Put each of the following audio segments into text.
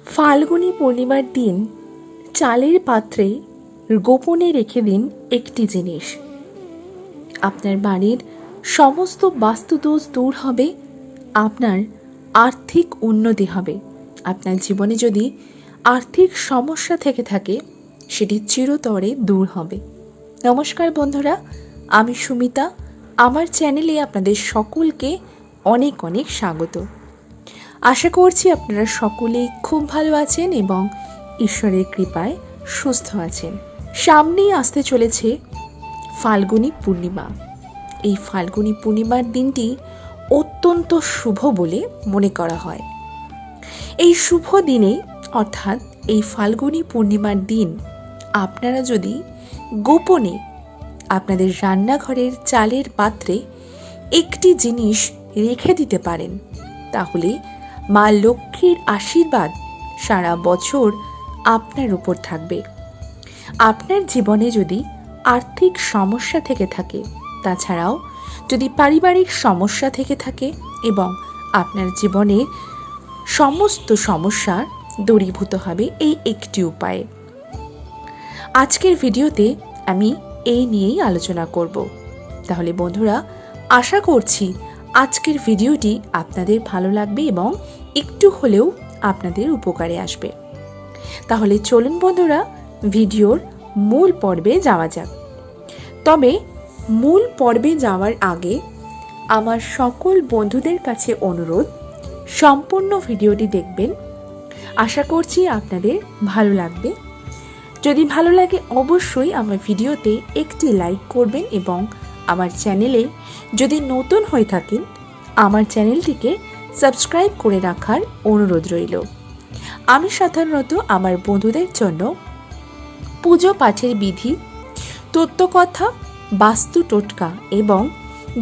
ফাল্গুনী পূর্ণিমার দিন চালের পাত্রে গোপনে রেখে দিন একটি জিনিস। আপনার বাড়ির সমস্ত বাস্তুদোষ দূর হবে, আপনার আর্থিক উন্নতি হবে। আপনার জীবনে যদি আর্থিক সমস্যা থেকে থাকে সেটি চিরতরে দূর হবে। নমস্কার বন্ধুরা, আমি সুমিতা। আমার চ্যানেলে আপনাদের সকলকে অনেক অনেক স্বাগত। আশা করছি আপনারা সকলেই খুব ভালো আছেন এবং ঈশ্বরের কৃপায় সুস্থ আছেন। সামনেই আসতে চলেছে ফাল্গুনী পূর্ণিমা। এই ফাল্গুনী পূর্ণিমার দিনটি অত্যন্ত শুভ বলে মনে করা হয়। এই শুভ দিনে অর্থাৎ এই ফাল্গুনী পূর্ণিমার দিন আপনারা যদি গোপনে আপনাদের রান্নাঘরের চালের পাত্রে একটি জিনিস রেখে দিতে পারেন, তাহলে মা লক্ষ্মীর আশীর্বাদ সারা বছর আপনার উপর থাকবে। আপনার জীবনে যদি আর্থিক সমস্যা থেকে থাকে, তাছাড়াও যদি পারিবারিক সমস্যা থেকে থাকে এবং আপনার জীবনে সমস্ত সমস্যার দূরীভূত হবে এই একটি উপায়ে। আজকের ভিডিওতে আমি এই নিয়েই আলোচনা করব। তাহলে বন্ধুরা, আশা করছি আজকের ভিডিওটি আপনাদের ভালো লাগবে এবং একটু হলেও আপনাদের উপকারে আসবে। তাহলে চলুন বন্ধুরা, ভিডিওর মূল পর্বে যাওয়া যাক। তবে মূল পর্বে যাওয়ার আগে আমার সকল বন্ধুদের কাছে অনুরোধ, সম্পূর্ণ ভিডিওটি দেখবেন। আশা করছি আপনাদের ভালো লাগবে। যদি ভালো লাগে অবশ্যই আমার ভিডিওতে একটি লাইক করবেন এবং আমার চ্যানেলে যদি নতুন হয়ে থাকেন আমার চ্যানেলটিকে সাবস্ক্রাইব করে রাখার অনুরোধ রইল। আমি সাধারণত আমার বন্ধুদের জন্য পুজো পাঠের বিধি, তত্ত্বকথা, বাস্তু টোটকা এবং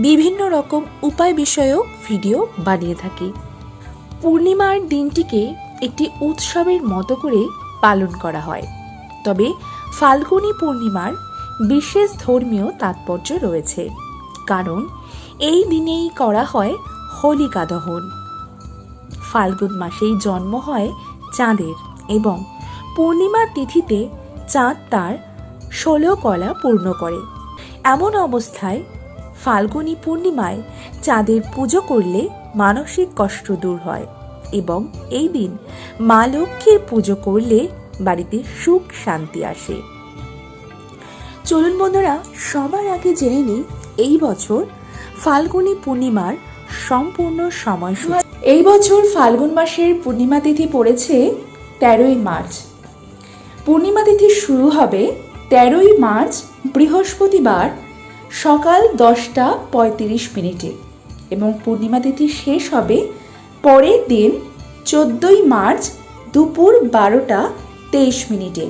বিভিন্ন রকম উপায় বিষয়ক ভিডিও বানিয়ে থাকি। পূর্ণিমার দিনটিকে একটি উৎসবের মতো করে পালন করা হয়। তবে ফাল্গুনী পূর্ণিমার বিশেষ ধর্মীয় তাৎপর্য রয়েছে, কারণ এই দিনেই করা হয় হোলিকা দহন। ফাল্গুন মাসেই জন্ম হয় চাঁদের এবং পূর্ণিমার তিথিতে চাঁদ তার 16 কলা পূর্ণ করে। এমন অবস্থায় ফাল্গুনী পূর্ণিমায় চাঁদের পুজো করলে মানসিক কষ্ট দূর হয় এবং এই দিন মা লক্ষ্মীর পুজো করলে বাড়িতে সুখ শান্তি আসে। চলুন বন্ধুরা, সবার আগে জেনে নিই এই বছর ফাল্গুনী পূর্ণিমার সম্পূর্ণ সময়সূচি। এই বছর ফাল্গুন মাসের পূর্ণিমা তিথি পড়েছে 13ই মার্চ। পূর্ণিমা তিথি শুরু হবে 13ই মার্চ বৃহস্পতিবার সকাল 10:35 এবং পূর্ণিমা তিথি শেষ হবে পরের দিন 14ই মার্চ দুপুর 12:23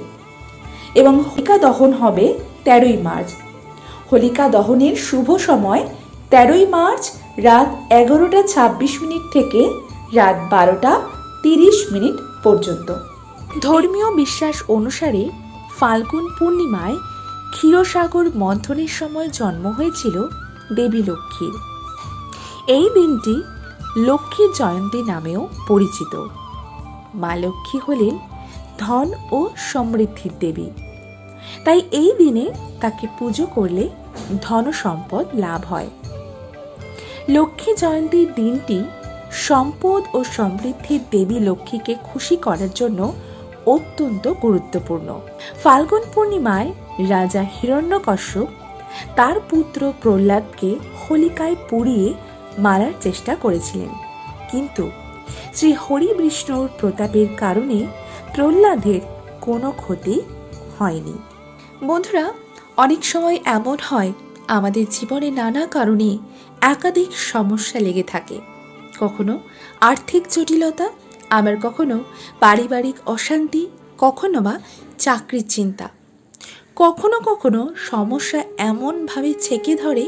এবং হোলিকা দহন হবে 13ই মার্চ। হোলিকা দহনের শুভ সময় 13ই মার্চ রাত 11:26 থেকে রাত 12:30 পর্যন্ত। ধর্মীয় বিশ্বাস অনুসারে ফাল্গুন পূর্ণিমায় ক্ষীরসাগর মন্থনের সময় জন্ম হয়েছিল দেবী লক্ষ্মীর। এই দিনটি লক্ষ্মী জয়ন্তী নামেও পরিচিত। মা লক্ষ্মী হলেন ধন ও সমৃদ্ধির দেবী, তাই এই দিনে তাকে পুজো করলে ধন সম্পদ লাভ হয়। লক্ষ্মী জয়ন্তীর দিনটি সম্পদ ও সমৃদ্ধির দেবী লক্ষ্মীকে খুশি করার জন্য অত্যন্ত গুরুত্বপূর্ণ। ফাল্গুন পূর্ণিমায় রাজা হিরণ্যকশ্যপ তার পুত্র প্রহ্লাদকে হোলিকায় পুড়িয়ে মারার চেষ্টা করেছিলেন, কিন্তু শ্রী হরি বিষ্ণুর প্রতাপের কারণে প্রহ্লাদের কোনো ক্ষতি হয়নি। বন্ধুরা, অনেক সময় এমন হয় আমাদের জীবনে নানা কারণে একাধিক সমস্যা লেগে থাকে। কখনো আর্থিক জটিলতা, আবার কখনো পারিবারিক অশান্তি, কখনো বা চাকরির চিন্তা। কখনো কখনো সমস্যা এমনভাবে ছেকে ধরে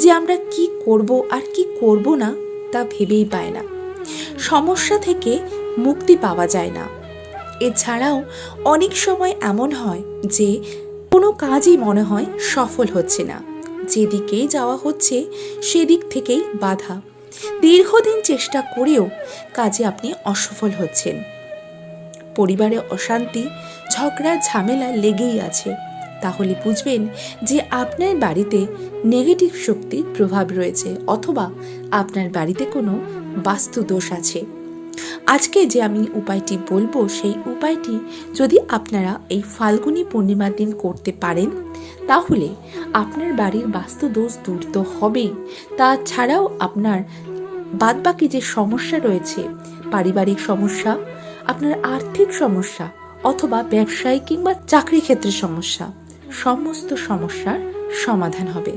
যে আমরা কি করব আর কি করব না তা ভেবেই পাই না। সমস্যা থেকে মুক্তি পাওয়া যায় না। এছাড়াও অনেক সময় এমন হয় যে কোনো কাজই মনে হয় সফল হচ্ছে না, যেদিকেই যাওয়া হচ্ছে সেদিক থেকেই বাধা। দীর্ঘদিন চেষ্টা করেও কাজে আপনি অসফল হচ্ছেন। পরিবারে অশান্তি, ঝগড়া, ঝামেলা লেগেই আছে, তাহলে বুঝবেন যে আপনার বাড়িতে নেগেটিভ শক্তির প্রভাব রয়েছে অথবা আপনার বাড়িতে কোনো বাস্তু দোষ আছে। আজকে যে আমি উপায়টি বলবো, সেই উপায়টি যদি আপনারা এই ফাল্গুনী পূর্ণিমার দিন করতে পারেন, তাহলে আপনার বাড়ির বাস্তু দোষ দূর তো হবেই, তাছাড়াও আপনার বাদবাকি যে সমস্যা রয়েছে, পারিবারিক সমস্যা, আপনার আর্থিক সমস্যা অথবা ব্যবসায়িক কিংবা চাকরি ক্ষেত্রে সমস্যা, সমস্ত সমস্যার সমাধান হবে।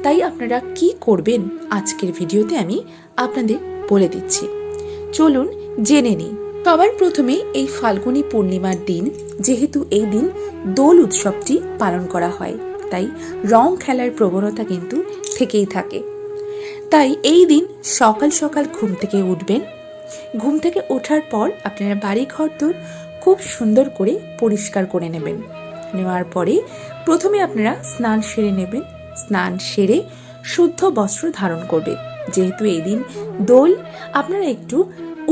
তাই আপনারা কি করবেন আজকের ভিডিওতে আমি আপনাদের বলে দিচ্ছি, চলুন জেনে নিই। সবার প্রথমে এই ফাল্গুনী পূর্ণিমার দিন, যেহেতু এই দিন দোল উৎসবটি পালন করা হয়, তাই রং খেলার প্রবণতা কিন্তু থেকেই থাকে। তাই এই দিন সকাল সকাল ঘুম থেকে উঠবেন। ঘুম থেকে ওঠার পর আপনারা বাড়ি ঘরদোর খুব সুন্দর করে পরিষ্কার করে নেবেন। নেওয়ার পরে প্রথমে আপনারা স্নান সেরে নেবেন। স্নান সেরে শুদ্ধ বস্ত্র ধারণ করবেন। যেহেতু এই দিন দোল, আপনারা একটু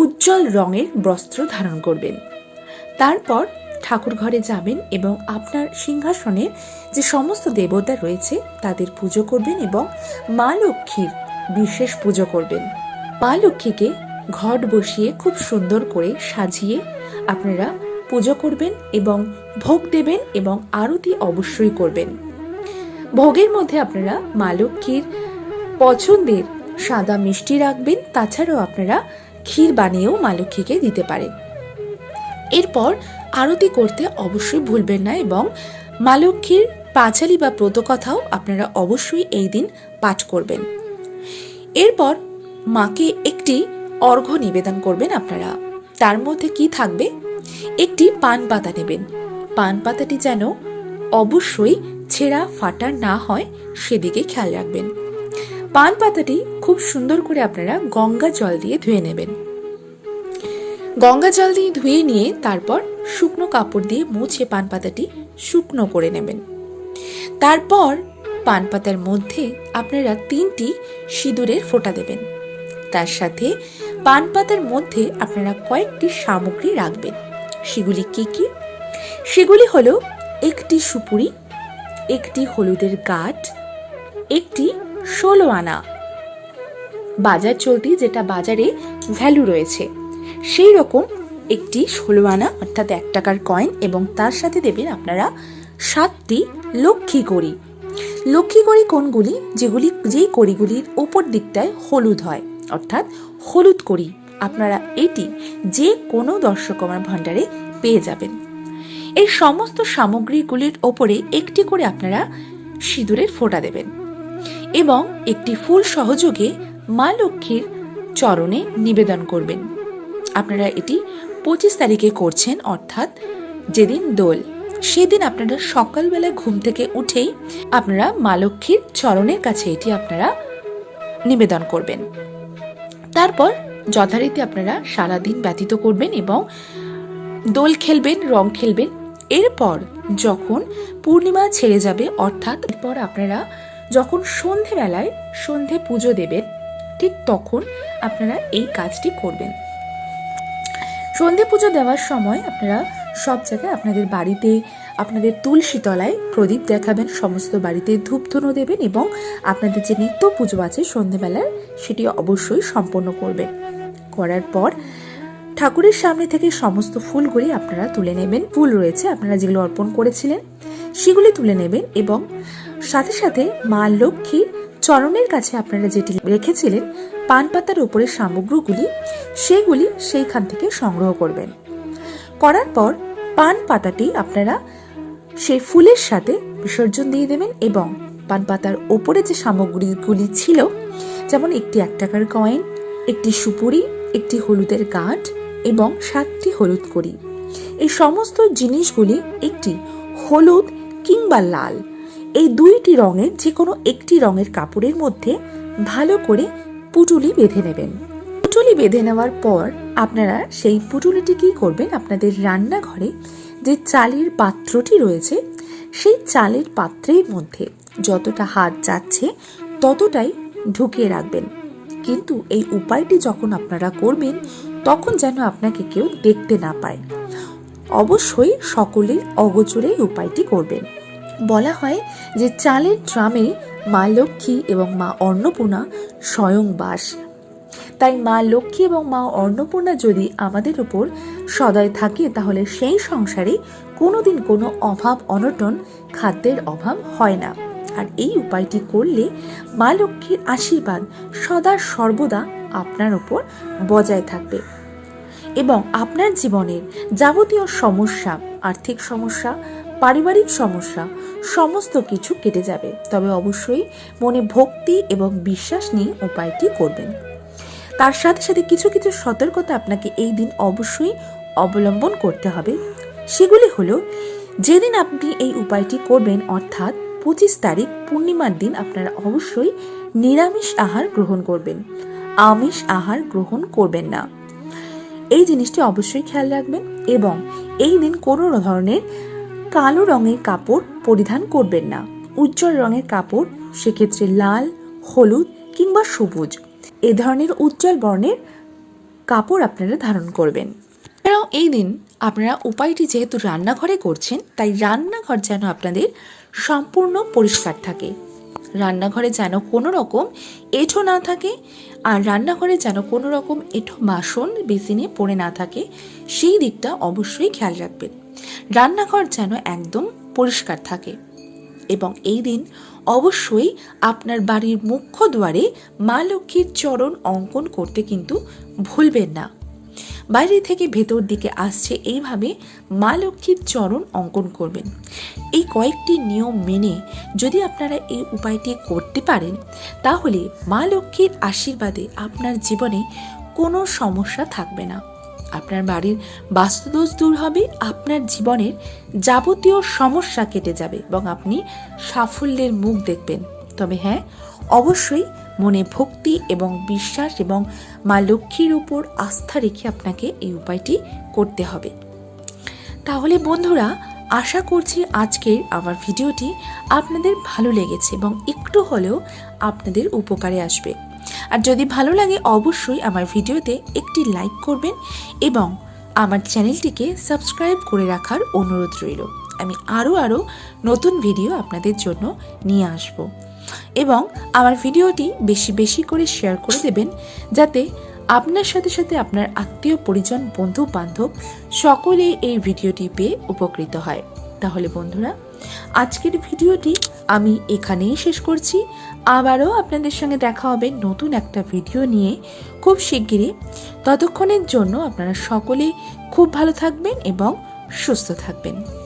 উজ্জ্বল রঙের বস্ত্র ধারণ করবেন। তারপর ঠাকুর ঘরে যাবেন এবং আপনার সিংহাসনের যে সমস্ত দেবতা রয়েছে তাদের পুজো করবেন এবং মা লক্ষ্মীর বিশেষ পুজো করবেন। মা লক্ষ্মীকে ঘট বসিয়ে খুব সুন্দর করে সাজিয়ে আপনারা পুজো করবেন এবং ভোগ দেবেন এবং আরতি অবশ্যই করবেন। ভোগের মধ্যে আপনারা মা লক্ষ্মীর পছন্দের সাদা মিষ্টি রাখবেন, তাছাড়াও আপনারা ক্ষীর বানিয়েও মা লক্ষ্মীকে দিতে পারেন। এরপর আরতি করতে অবশ্যই ভুলবেন না এবং মা লক্ষ্মীর পাঁচালী বা ব্রতকথাও আপনারা অবশ্যই এই দিন পাঠ করবেন। এরপর মাকে একটি অর্ঘ্য নিবেদন করবেন আপনারা। তার মধ্যে কি থাকবে? একটি পান পাতা নেবেন। পান পাতাটি যেন অবশ্যই ছেঁড়া ফাটা না হয় সেদিকে খেয়াল রাখবেন। পান পাতাটি খুব সুন্দর করে আপনারা গঙ্গা জল দিয়ে ধুয়ে নেবেন। গঙ্গা জল দিয়ে ধুয়ে নিয়ে তারপর শুকনো কাপড় দিয়ে মুছে পান পাতাটি শুকনো করে নেবেন। তারপর পান পাতার মধ্যে আপনারা 3টি সিঁদুরের ফোঁটা দেবেন। তার সাথে পান পাতার মধ্যে আপনারা কয়েকটি সামগ্রী রাখবেন। সেগুলি কি কি? সেগুলি হলো একটি সুপুরি, একটি হলুদের গাঁট, একটি 16 আনা বাজার চলতি, যেটা বাজারে ভ্যালু রয়েছে, সেই রকম একটি 16 আনা অর্থাৎ 1 টাকার কয়েন, এবং তার সাথে দেবেন আপনারা 7টি লক্ষ্মী কড়ি। লক্ষ্মী কড়ি কোনগুলি? যেই কড়িগুলির উপর দিকটায় হলুদ হয়, অর্থাৎ হলুদ কড়ি। আপনারা এটি যে কোনো দর্শকমার ভাণ্ডারে পেয়ে যাবেন। এই সমস্ত সামগ্রীগুলির ওপরে একটি করে আপনারা সিঁদুরের ফোঁটা দেবেন এবং একটি ফুল সহযোগে মা লক্ষ্মীর চরণে নিবেদন করবেন। আপনারা এটি 25 তারিখে করছেন, অর্থাৎ যেদিন দোল, সেদিন আপনারা সকালবেলা ঘুম থেকে উঠেই আপনারা মা লক্ষ্মীর চরণের কাছে এটি আপনারা নিবেদন করবেন। তারপর যথারীতি আপনারা সারাদিন ব্যতীত করবেন এবং দোল খেলবেন, রং খেলবেন। এরপর যখন পূর্ণিমা ছেড়ে যাবে, অর্থাৎ এরপর আপনারা যখন সন্ধেবেলায় সন্ধে পুজো দেবেন, ঠিক তখন আপনারা এই কাজটি করবেন। সন্ধে পুজো দেওয়ার সময় আপনারা সব জায়গায় আপনাদের বাড়িতে, আপনাদের তুলসী তলায় প্রদীপ দেখাবেন, সমস্ত বাড়িতে ধূপধুনো দেবেন এবং আপনাদের যে নিত্য পুজো আছে সন্ধেবেলার, সেটি অবশ্যই সম্পন্ন করবেন। করার পর ঠাকুরের সামনে থেকে সমস্ত ফুলগুলি আপনারা তুলে নেবেন। ফুল রয়েছে আপনারা যেগুলো অর্পণ করেছিলেন সেগুলি তুলে নেবেন এবং সাথে সাথে মা লক্ষ্মীর চরণের কাছে আপনারা যেটি রেখেছিলেন পান পাতার উপরে সামগ্রীগুলি, সেগুলি সেইখান থেকে সংগ্রহ করবেন। করার পর পান পাতাটি আপনারা সেই ফুলের সাথে বিসর্জন দিয়ে দেবেন এবং পান পাতার ওপরে যে সামগ্রীগুলি ছিল, যেমন একটি 1 টাকার কয়েন, একটি সুপুরি, একটি হলুদের গাঁট এবং 7টি হলুদ কড়ি, এই সমস্ত জিনিসগুলি একটি হলুদ কিংবা লাল, এই 2টি রঙের যে কোনো একটি রঙের কাপড়ের মধ্যে ভালো করে পুটুলি বেঁধে নেবেন। পুটুলি বেঁধে নেওয়ার পর আপনারা সেই পুটুলিটি কি করবেন? আপনাদের রান্নাঘরে যে চালের পাত্রটি রয়েছে, সেই চালের পাত্রের মধ্যে যতটা হাত যাচ্ছে ততটাই ঢুকিয়ে রাখবেন। কিন্তু এই উপায়টি যখন আপনারা করবেন, তখন যেন আপনাকে কেউ দেখতে না পায়। অবশ্যই সকলের অগোচরে এই উপায়টি করবেন। বলা হয় যে চালের ড্রামে মা লক্ষ্মী এবং মা অন্নপূর্ণা স্বয়ং বাস। তাই মা লক্ষ্মী এবং মা অন্নপূর্ণা যদি আমাদের উপর সদয় থাকে, তাহলে সেই সংসারে কোনোদিন কোনো অভাব অনটন, খাদ্যের অভাব হয় না। আর এই উপায়টি করলে মা লক্ষ্মীর আশীর্বাদ সদা সর্বদা আপনার উপর বজায় থাকবে এবং আপনার জীবনের যাবতীয় সমস্যা, আর্থিক সমস্যা, পারিবারিক সমস্যা সমস্ত কিছু কেটে যাবে। তবে অবশ্যই মনে ভক্তি এবং বিশ্বাস নিয়ে উপায়টি করবেন। তার সাথে সাথে কিছু কিছু সতর্কতা আপনাকে এই দিন অবশ্যই অবলম্বন করতে হবে। সেগুলি হলো, যেদিন আপনি এই উপায়টি করবেন অর্থাৎ 25 তারিখ পূর্ণিমার দিন আপনারা অবশ্যই নিরামিষ আহার গ্রহণ করবেন, আমিষ আহার গ্রহণ করবেন না। এই জিনিসটি অবশ্যই খেয়াল রাখবেন। এবং এই দিন কোনো ধরনের কালো রঙের কাপড় পরিধান করবেন না। উজ্জ্বল রঙের কাপড়, সেক্ষেত্রে লাল, হলুদ কিংবা সবুজ, এ ধরনের উজ্জ্বল বর্ণের কাপড় আপনারা ধারণ করবেন। এছাড়াও এই দিন আপনারা উপায়টি যেহেতু রান্নাঘরে করছেন, তাই রান্নাঘর যেন আপনাদের সম্পূর্ণ পরিষ্কার থাকে। রান্নাঘরে যেন কোনো রকম এঁঠো না থাকে, আর রান্নাঘরে যেন কোনো রকম এঁঠো বাসন বেসিনে পড়ে না থাকে, সেই দিকটা অবশ্যই খেয়াল রাখবেন। রান্নাঘর যেন একদম পরিষ্কার থাকে। এবং এই দিন অবশ্যই আপনার বাড়ির মুখ্য দ্বারে মা লক্ষ্মীর চরণ অঙ্কন করতে কিন্তু ভুলবেন না। বাইরে থেকে ভেতর দিকে আসছে এইভাবে মা লক্ষ্মীর চরণ অঙ্কন করবেন। এই কয়েকটি নিয়ম মেনে যদি আপনারা এই উপায়টি করতে পারেন, তাহলে মা লক্ষ্মীর আশীর্বাদে আপনার জীবনে কোনো সমস্যা থাকবে না। আপনার বাড়ির বাস্তুদোষ দূর হবে, আপনার জীবনের যাবতীয় সমস্যা কেটে যাবে এবং আপনি সাফল্যের মুখ দেখবেন। তবে হ্যাঁ, অবশ্যই মনে ভক্তি এবং বিশ্বাস এবং মা লক্ষ্মীর উপর আস্থা রেখে আপনাকে এই উপায়টি করতে হবে। তাহলে বন্ধুরা, আশা করছি আজকের আমার ভিডিওটি আপনাদের ভালো লেগেছে এবং একটু হলেও আপনাদের উপকারে আসবে। আর যদি ভালো লাগে অবশ্যই আমার ভিডিওতে একটি লাইক করবেন এবং আমার চ্যানেলটিকে সাবস্ক্রাইব করে রাখার অনুরোধ রইল। আমি আরও নতুন ভিডিও আপনাদের জন্য নিয়ে আসব। এবং আমার ভিডিওটি বেশি বেশি করে শেয়ার করে দেবেন, যাতে আপনার সাথে সাথে আপনার আত্মীয় পরিজন, বন্ধু বান্ধব সকলেই এই ভিডিওটি পেয়ে উপকৃত হয়। তাহলে বন্ধুরা, আজকের ভিডিওটি আমি এখানেই শেষ করছি। আবারও আপনাদের সঙ্গে দেখা হবে নতুন একটা ভিডিও নিয়ে খুব শিগগিরই। ততক্ষণের জন্য আপনারা সকলে খুব ভালো থাকবেন এবং সুস্থ থাকবেন।